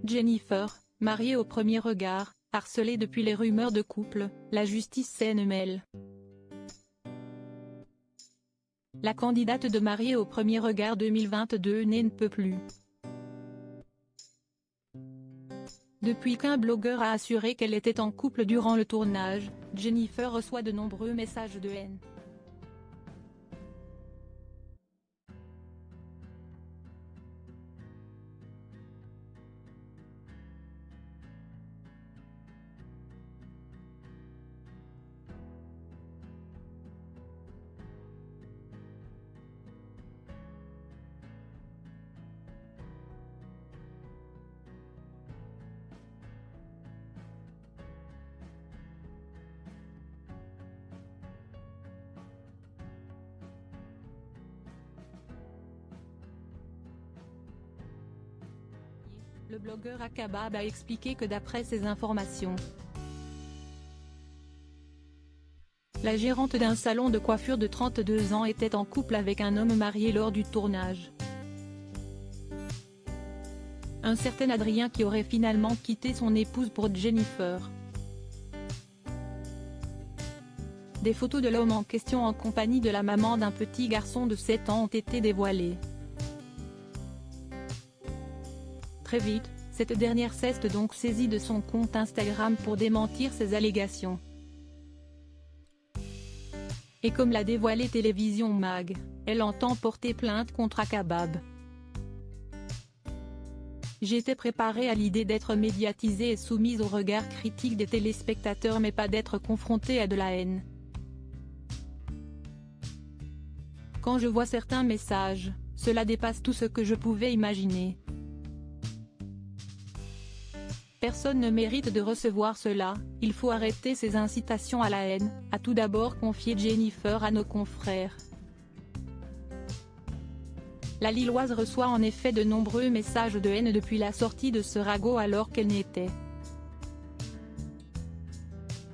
Jennifer, mariée au premier regard, harcelée depuis les rumeurs de couple, la justice s'en mêle. La candidate de Mariée au premier regard 2022 ne peut plus. Depuis qu'un blogueur a assuré qu'elle était en couple durant le tournage, Jennifer reçoit de nombreux messages de haine. Le blogueur Akabab a expliqué que d'après ses informations, la gérante d'un salon de coiffure de 32 ans était en couple avec un homme marié lors du tournage. Un certain Adrien qui aurait finalement quitté son épouse pour Jennifer. Des photos de l'homme en question en compagnie de la maman d'un petit garçon de 7 ans ont été dévoilées. Très vite, cette dernière s'est donc saisie de son compte Instagram pour démentir ces allégations. Et comme l'a dévoilé Télévision Mag, elle entend porter plainte contre Akabab. J'étais préparée à l'idée d'être médiatisée et soumise au regard critique des téléspectateurs mais pas d'être confrontée à de la haine. Quand je vois certains messages, cela dépasse tout ce que je pouvais imaginer. Personne ne mérite de recevoir cela, il faut arrêter ces incitations à la haine, a tout d'abord confié Jennifer à nos confrères. La Lilloise reçoit en effet de nombreux messages de haine depuis la sortie de ce ragot alors qu'elle n'était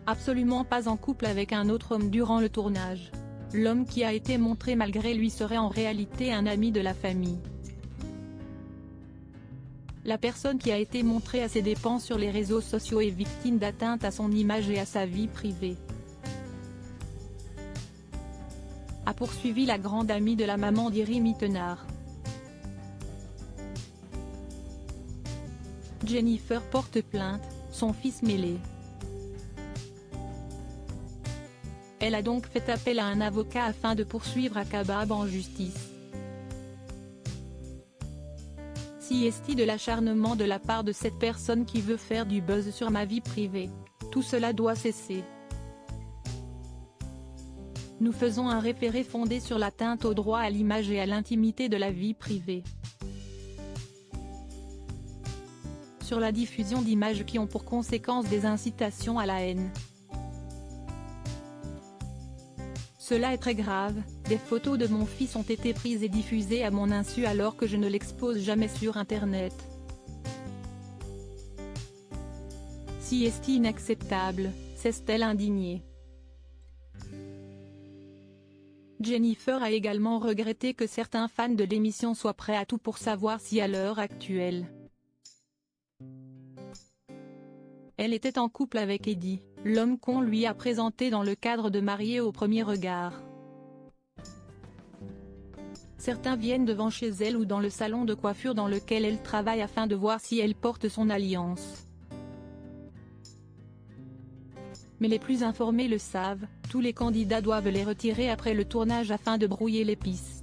absolument pas en couple avec un autre homme durant le tournage. L'homme qui a été montré malgré lui serait en réalité un ami de la famille. La personne qui a été montrée à ses dépens sur les réseaux sociaux est victime d'atteinte à son image et à sa vie privée. A poursuivi la grande amie de la maman d'Iri Mittenard. Jennifer porte plainte, son fils mêlé. Elle a donc fait appel à un avocat afin de poursuivre Akabab en justice. Si est-il de l'acharnement de la part de cette personne qui veut faire du buzz sur ma vie privée. Tout cela doit cesser. Nous faisons un référé fondé sur l'atteinte au droit à l'image et à l'intimité de la vie privée. Sur la diffusion d'images qui ont pour conséquence des incitations à la haine. Cela est très grave, des photos de mon fils ont été prises et diffusées à mon insu alors que je ne l'expose jamais sur Internet. Si est inacceptable, s'est-elle indignée. Jennifer a également regretté que certains fans de l'émission soient prêts à tout pour savoir si à l'heure actuelle, elle était en couple avec Eddie, l'homme qu'on lui a présenté dans le cadre de Mariée au premier regard. Certains viennent devant chez elle ou dans le salon de coiffure dans lequel elle travaille afin de voir si elle porte son alliance. Mais les plus informés le savent, tous les candidats doivent les retirer après le tournage afin de brouiller les pistes.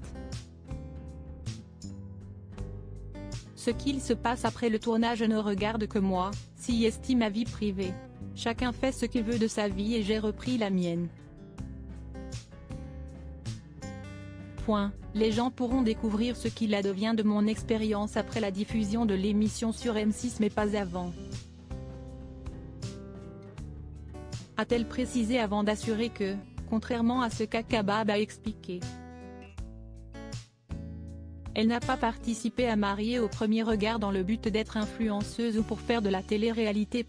Ce qu'il se passe après le tournage ne regarde que moi, si estime ma vie privée. Chacun fait ce qu'il veut de sa vie et j'ai repris la mienne. Point. Les gens pourront découvrir ce qu'il advient de mon expérience après la diffusion de l'émission sur M6 mais pas avant. A-t-elle précisé avant d'assurer que, contrairement à ce qu'Akabab a expliqué, elle n'a pas participé à Mariée au premier regard dans le but d'être influenceuse ou pour faire de la télé-réalité.